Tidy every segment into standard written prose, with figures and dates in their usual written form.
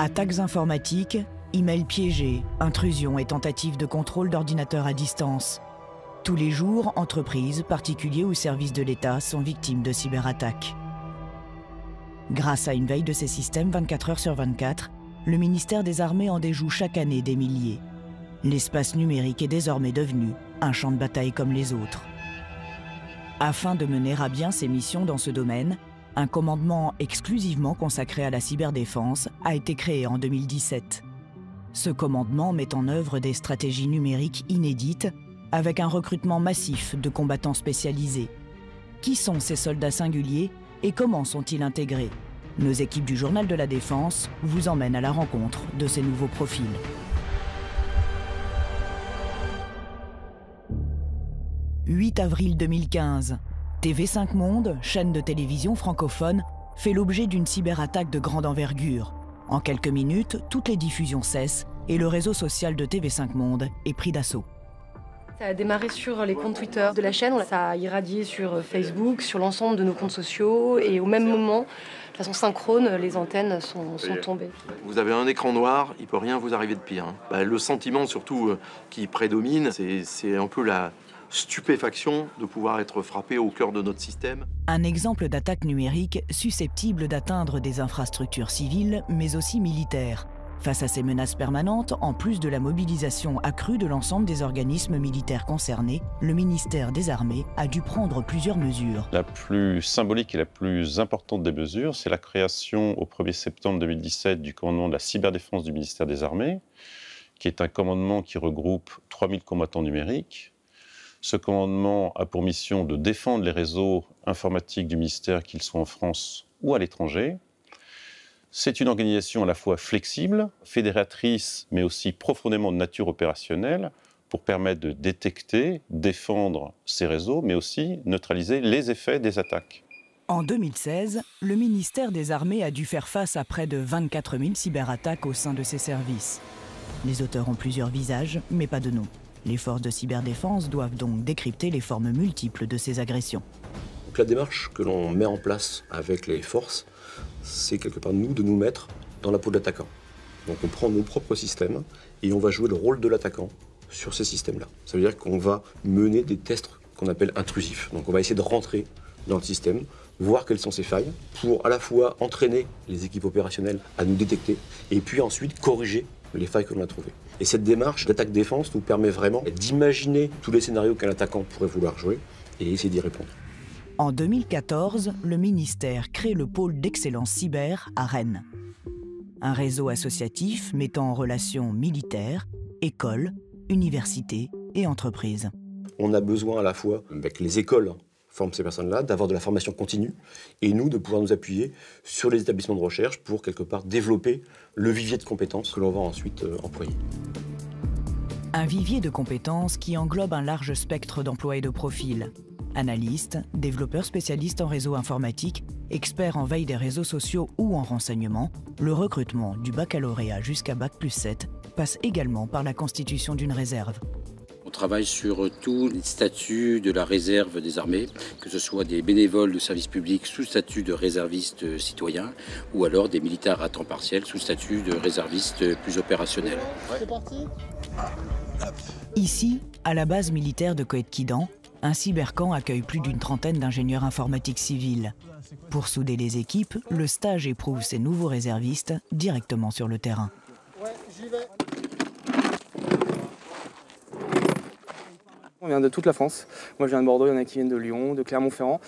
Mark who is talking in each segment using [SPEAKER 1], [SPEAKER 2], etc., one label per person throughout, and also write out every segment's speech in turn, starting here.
[SPEAKER 1] Attaques informatiques, emails piégés, intrusions et tentatives de contrôle d'ordinateurs à distance. Tous les jours, entreprises, particuliers ou services de l'État sont victimes de cyberattaques. Grâce à une veille de ces systèmes 24 heures sur 24, le ministère des Armées en déjoue chaque année des milliers. L'espace numérique est désormais devenu un champ de bataille comme les autres. Afin de mener à bien ses missions dans ce domaine, un commandement exclusivement consacré à la cyberdéfense a été créé en 2017. Ce commandement met en œuvre des stratégies numériques inédites avec un recrutement massif de combattants spécialisés. Qui sont ces soldats singuliers et comment sont-ils intégrés? Nos équipes du Journal de la Défense vous emmènent à la rencontre de ces nouveaux profils. « 8 avril 2015, TV5 Monde, chaîne de télévision francophone, fait l'objet d'une cyberattaque de grande envergure. En quelques minutes, toutes les diffusions cessent et le réseau social de TV5 Monde est pris d'assaut.
[SPEAKER 2] Ça a démarré sur les comptes Twitter de la chaîne, ça a irradié sur Facebook, sur l'ensemble de nos comptes sociaux et au même moment, de façon synchrone, les antennes sont tombées.
[SPEAKER 3] Vous avez un écran noir, il ne peut rien vous arriver de pire. Le sentiment surtout qui prédomine, c'est un peu la stupéfaction de pouvoir être frappé au cœur de notre système.
[SPEAKER 1] Un exemple d'attaque numérique susceptible d'atteindre des infrastructures civiles, mais aussi militaires. Face à ces menaces permanentes, en plus de la mobilisation accrue de l'ensemble des organismes militaires concernés, le ministère des Armées a dû prendre plusieurs mesures.
[SPEAKER 4] La plus symbolique et la plus importante des mesures, c'est la création au 1er septembre 2017 du commandement de la cyberdéfense du ministère des Armées, qui est un commandement qui regroupe 3000 combattants numériques. Ce commandement a pour mission de défendre les réseaux informatiques du ministère, qu'ils soient en France ou à l'étranger. C'est une organisation à la fois flexible, fédératrice, mais aussi profondément de nature opérationnelle pour permettre de détecter, défendre ces réseaux, mais aussi neutraliser les effets des attaques.
[SPEAKER 1] En 2016, le ministère des Armées a dû faire face à près de 24 000 cyberattaques au sein de ses services. Les auteurs ont plusieurs visages, mais pas de nom. Les forces de cyberdéfense doivent donc décrypter les formes multiples de ces agressions.
[SPEAKER 5] Donc la démarche que l'on met en place avec les forces, c'est quelque part nous de nous mettre dans la peau de l'attaquant. Donc on prend nos propres systèmes et on va jouer le rôle de l'attaquant sur ces systèmes-là. Ça veut dire qu'on va mener des tests qu'on appelle intrusifs. Donc on va essayer de rentrer dans le système, voir quelles sont ses failles, pour à la fois entraîner les équipes opérationnelles à nous détecter et puis ensuite corriger les failles que l'on a trouvées. Et cette démarche d'attaque-défense nous permet vraiment d'imaginer tous les scénarios qu'un attaquant pourrait vouloir jouer et essayer d'y répondre.
[SPEAKER 1] En 2014, le ministère crée le pôle d'excellence cyber à Rennes. Un réseau associatif mettant en relation militaires, écoles, universités et entreprises.
[SPEAKER 5] On a besoin à la fois, avec les écoles forment ces personnes-là, d'avoir de la formation continue et nous de pouvoir nous appuyer sur les établissements de recherche pour quelque part développer le vivier de compétences que l'on va ensuite employer.
[SPEAKER 1] Un vivier de compétences qui englobe un large spectre d'emplois et de profils. Analystes, développeurs spécialistes en réseau informatique, experts en veille des réseaux sociaux ou en renseignement, le recrutement du baccalauréat jusqu'à Bac+7 passe également par la constitution d'une réserve.
[SPEAKER 6] On travaille sur tous les statuts de la réserve des armées, que ce soit des bénévoles de service public sous statut de réservistes citoyens ou alors des militaires à temps partiel sous statut de réservistes plus opérationnels.
[SPEAKER 7] C'est parti.
[SPEAKER 1] Ici, à la base militaire de Coët-Quidan, un cybercamp accueille plus d'une trentaine d'ingénieurs informatiques civils. Pour souder les équipes, le stage éprouve ces nouveaux réservistes directement sur le terrain.
[SPEAKER 7] Ouais, j'y vais.
[SPEAKER 8] On vient de toute la France. Moi, je viens de Bordeaux, il y en a qui viennent de Lyon, de Clermont-Ferrand.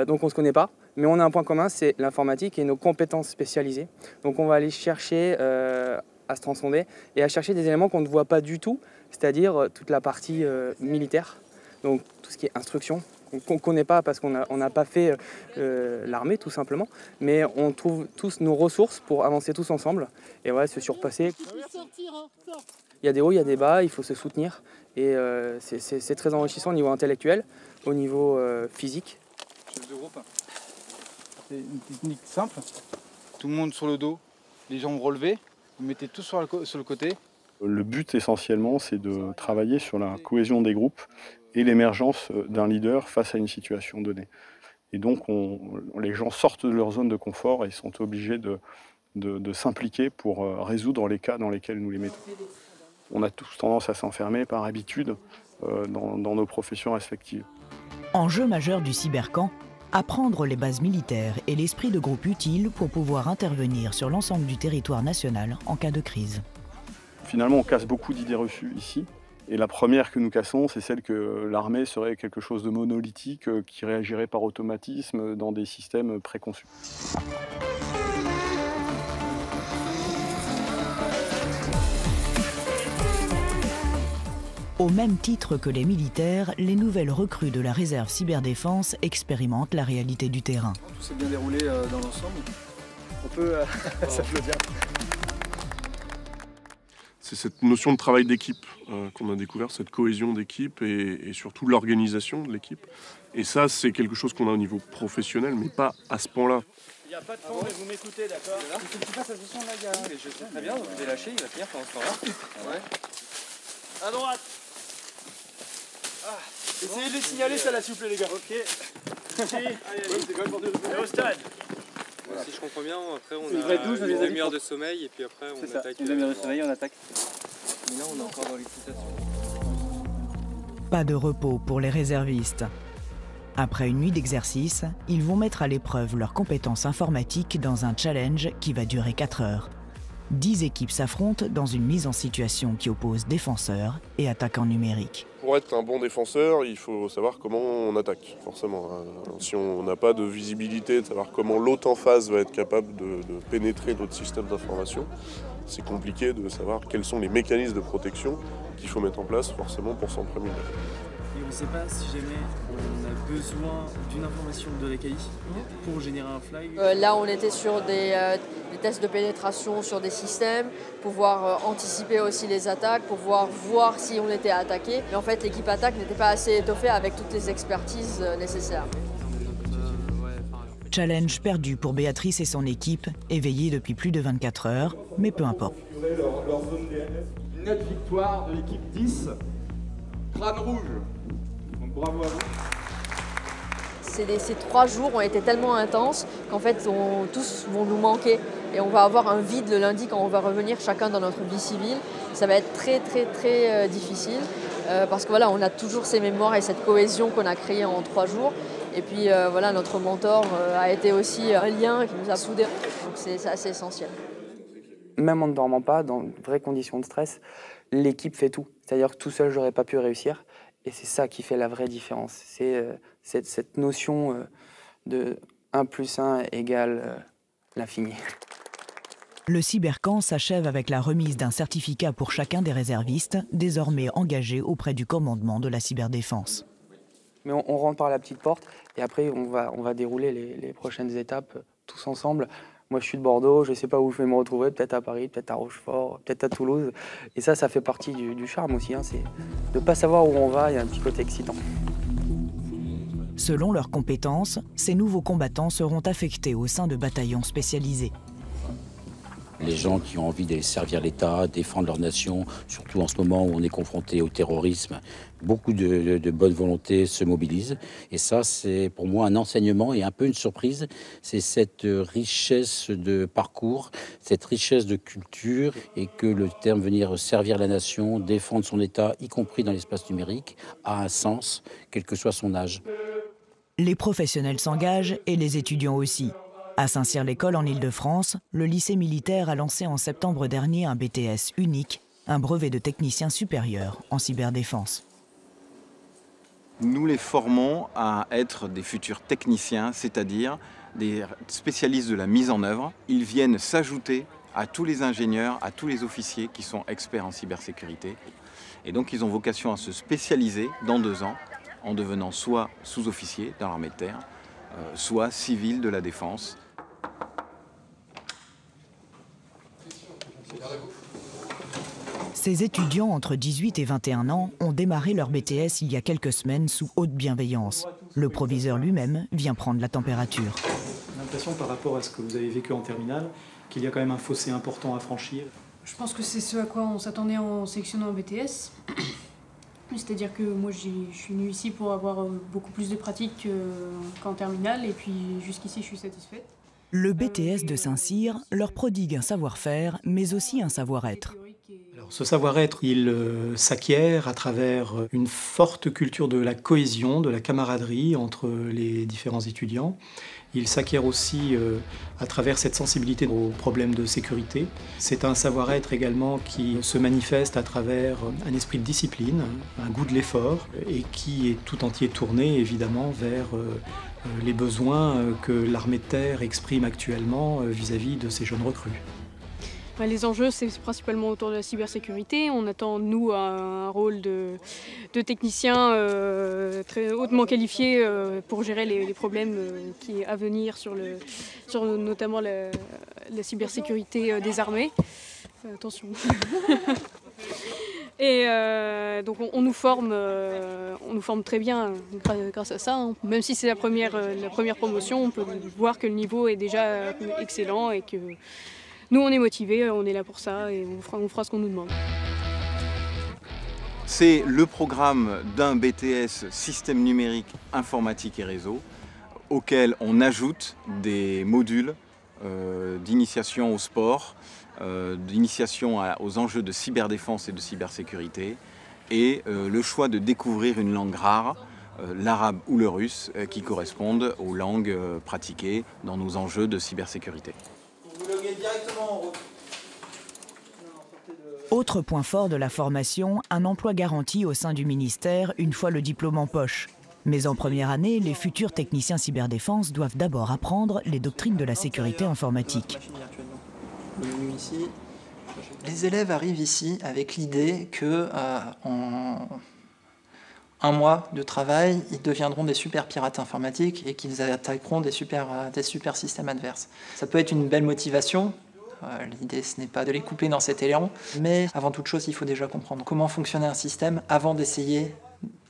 [SPEAKER 8] Donc, on ne se connaît pas. Mais on a un point commun, c'est l'informatique et nos compétences spécialisées. Donc, on va aller chercher à se transcender et à chercher des éléments qu'on ne voit pas du tout, c'est-à-dire toute la partie militaire. Donc, tout ce qui est instruction, qu'on ne connaît pas parce qu'on n'a pas fait l'armée, tout simplement. Mais on trouve tous nos ressources pour avancer tous ensemble et ouais, se surpasser. Il y a des hauts, il y a des bas, il faut se soutenir. Et c'est très enrichissant au niveau intellectuel, au niveau physique.
[SPEAKER 9] Chef de groupe, c'est une technique simple. Tout le monde sur le dos, les jambes relevées, vous mettez tout sur le côté.
[SPEAKER 10] Le but essentiellement, c'est de travailler sur la cohésion des groupes et l'émergence d'un leader face à une situation donnée. Et donc les gens sortent de leur zone de confort et sont obligés de de s'impliquer pour résoudre les cas dans lesquels nous les mettons. On a tous tendance à s'enfermer par habitude dans nos professions respectives.
[SPEAKER 1] Enjeu majeur du cybercamp, apprendre les bases militaires et l'esprit de groupe utile pour pouvoir intervenir sur l'ensemble du territoire national en cas de crise.
[SPEAKER 10] Finalement, on casse beaucoup d'idées reçues ici. Et la première que nous cassons, c'est celle que l'armée serait quelque chose de monolithique qui réagirait par automatisme dans des systèmes préconçus.
[SPEAKER 1] Au même titre que les militaires, les nouvelles recrues de la réserve cyberdéfense expérimentent la réalité du terrain.
[SPEAKER 11] Tout s'est bien déroulé dans l'ensemble. On peut s'applaudir.
[SPEAKER 12] C'est cette notion de travail d'équipe qu'on a découvert, cette cohésion d'équipe et surtout l'organisation de l'équipe. Et ça, c'est quelque chose qu'on a au niveau professionnel, mais pas à ce point-là.
[SPEAKER 11] Il n'y a pas de temps, mais vous m'écoutez, d'accord? Il faut que tu passes attention là, gars. Très bien, vous devez lâcher, il va finir pendant ce temps-là. Ouais. À droite. Essayez de les signaler, ça là, s'il vous plaît, les gars. Ok. Allez, c'est quand même pour deux. Et au stade.
[SPEAKER 13] Voilà. Si je comprends bien, après on a une demi-heure de sommeil et puis après on attaque.
[SPEAKER 11] Une demi-heure de sommeil, on attaque. Mais là, on est encore dans l'excitation.
[SPEAKER 1] Pas de repos pour les réservistes. Après une nuit d'exercice, ils vont mettre à l'épreuve leurs compétences informatiques dans un challenge qui va durer 4 heures. 10 équipes s'affrontent dans une mise en situation qui oppose défenseurs et attaquants numériques.
[SPEAKER 12] Pour être un bon défenseur, il faut savoir comment on attaque, forcément. Si on n'a pas de visibilité, de savoir comment l'autre en face va être capable de pénétrer notre système d'information, c'est compliqué de savoir quels sont les mécanismes de protection qu'il faut mettre en place forcément pour s'en prémunir.
[SPEAKER 14] Et on ne sait pas si jamais on a besoin d'une information de l'AKI pour générer un flag.
[SPEAKER 15] Là, on était sur des tests de pénétration sur des systèmes, pouvoir anticiper aussi les attaques, pouvoir voir si on était attaqué. Mais en fait, l'équipe attaque n'était pas assez étoffée avec toutes les expertises nécessaires.
[SPEAKER 1] Challenge perdu pour Béatrice et son équipe, éveillée depuis plus de 24 heures, mais peu importe.
[SPEAKER 16] Une nette victoire de l'équipe 10, crâne rouge. Donc bravo à vous.
[SPEAKER 15] Ces 3 jours ont été tellement intenses qu'en fait, tous vont nous manquer. Et on va avoir un vide le lundi quand on va revenir chacun dans notre vie civile. Ça va être très, très, très difficile parce que voilà, on a toujours ces mémoires et cette cohésion qu'on a créée en 3 jours. Et puis voilà, notre mentor a été aussi un lien qui nous a soudés. Donc c'est assez essentiel.
[SPEAKER 8] Même en ne dormant pas, dans de vraies conditions de stress, l'équipe fait tout. C'est-à-dire que tout seul, j'aurais pas pu réussir. Et c'est ça qui fait la vraie différence. C'est cette notion de 1 + 1 égale l'infini.
[SPEAKER 1] Le cybercamp s'achève avec la remise d'un certificat pour chacun des réservistes, désormais engagés auprès du commandement de la cyberdéfense.
[SPEAKER 8] Mais on rentre par la petite porte et après on va dérouler les prochaines étapes tous ensemble. Moi je suis de Bordeaux, je ne sais pas où je vais me retrouver, peut-être à Paris, peut-être à Rochefort, peut-être à Toulouse. Et ça fait partie du charme aussi, hein, c'est de ne pas savoir où on va, il y a un petit côté excitant.
[SPEAKER 1] Selon leurs compétences, ces nouveaux combattants seront affectés au sein de bataillons spécialisés.
[SPEAKER 6] Les gens qui ont envie d'aller servir l'État, défendre leur nation, surtout en ce moment où on est confronté au terrorisme, beaucoup de bonne volonté se mobilisent. Et ça, c'est pour moi un enseignement et un peu une surprise. C'est cette richesse de parcours, cette richesse de culture et que le terme venir servir la nation, défendre son État, y compris dans l'espace numérique, a un sens, quel que soit son âge.
[SPEAKER 1] Les professionnels s'engagent et les étudiants aussi. À Saint-Cyr-l'École, en Île-de-France, le lycée militaire a lancé en septembre dernier un BTS unique, un brevet de technicien supérieur en cyberdéfense.
[SPEAKER 17] Nous les formons à être des futurs techniciens, c'est-à-dire des spécialistes de la mise en œuvre. Ils viennent s'ajouter à tous les ingénieurs, à tous les officiers qui sont experts en cybersécurité. Et donc ils ont vocation à se spécialiser dans 2 ans en devenant soit sous-officiers dans l'armée de terre, soit civils de la défense.
[SPEAKER 1] Ces étudiants entre 18 et 21 ans ont démarré leur BTS il y a quelques semaines sous haute bienveillance. Le proviseur lui-même vient prendre la température.
[SPEAKER 18] J'ai l'impression par rapport à ce que vous avez vécu en terminale, qu'il y a quand même un fossé important à franchir.
[SPEAKER 19] Je pense que c'est ce à quoi on s'attendait en sélectionnant un BTS. C'est-à-dire que moi je suis venue ici pour avoir beaucoup plus de pratique qu'en terminale et puis jusqu'ici je suis satisfaite.
[SPEAKER 1] Le BTS de Saint-Cyr leur prodigue un savoir-faire, mais aussi un savoir-être.
[SPEAKER 18] Ce savoir-être, il s'acquiert à travers une forte culture de la cohésion, de la camaraderie entre les différents étudiants. Il s'acquiert aussi à travers cette sensibilité aux problèmes de sécurité. C'est un savoir-être également qui se manifeste à travers un esprit de discipline, un goût de l'effort, et qui est tout entier tourné évidemment vers les besoins que l'armée de terre exprime actuellement vis-à-à-vis de ces jeunes recrues.
[SPEAKER 19] Les enjeux, c'est principalement autour de la cybersécurité. On attend, nous, un rôle de technicien très hautement qualifié pour gérer les problèmes qui à venir sur notamment la cybersécurité des armées. Attention. Et donc on nous forme très bien grâce à ça. Hein. Même si c'est la première promotion, on peut voir que le niveau est déjà excellent et que nous, on est motivés, on est là pour ça et on fera ce qu'on nous demande.
[SPEAKER 17] C'est le programme d'un BTS Système numérique, informatique et réseau, auquel on ajoute des modules d'initiation au sport, d'initiation aux enjeux de cyberdéfense et de cybersécurité, et le choix de découvrir une langue rare, l'arabe ou le russe, qui correspondent aux langues pratiquées dans nos enjeux de cybersécurité.
[SPEAKER 1] Autre point fort de la formation, un emploi garanti au sein du ministère une fois le diplôme en poche. Mais en première année, les futurs techniciens cyberdéfense doivent d'abord apprendre les doctrines de la sécurité informatique.
[SPEAKER 20] Les élèves arrivent ici avec l'idée que en un mois de travail, ils deviendront des super pirates informatiques et qu'ils attaqueront des super systèmes adverses. Ça peut être une belle motivation. L'idée, ce n'est pas de les couper dans cet élan, mais avant toute chose, il faut déjà comprendre comment fonctionnait un système avant d'essayer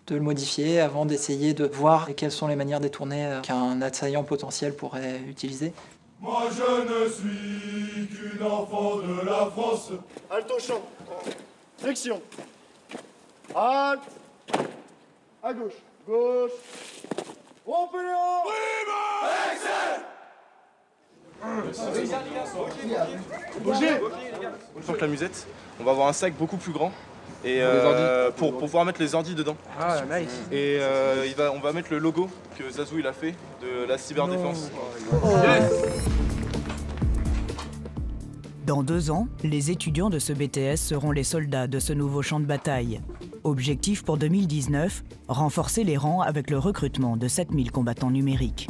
[SPEAKER 20] de le modifier, avant d'essayer de voir quelles sont les manières détournées qu'un assaillant potentiel pourrait utiliser.
[SPEAKER 16] Moi je ne suis qu'une enfant de la France. Halte au champ. Flexion. Halte. À gauche. Gauche. Rompez les rangs.
[SPEAKER 11] Bougez. Une fois que la musette, on va avoir un sac beaucoup plus grand. Et pour pouvoir mettre les ordis dedans. Ah, nice. Et on va mettre le logo que Zazou il a fait de la cyberdéfense.
[SPEAKER 1] Dans 2 ans, les étudiants de ce BTS seront les soldats de ce nouveau champ de bataille. Objectif pour 2019, renforcer les rangs avec le recrutement de 7000 combattants numériques.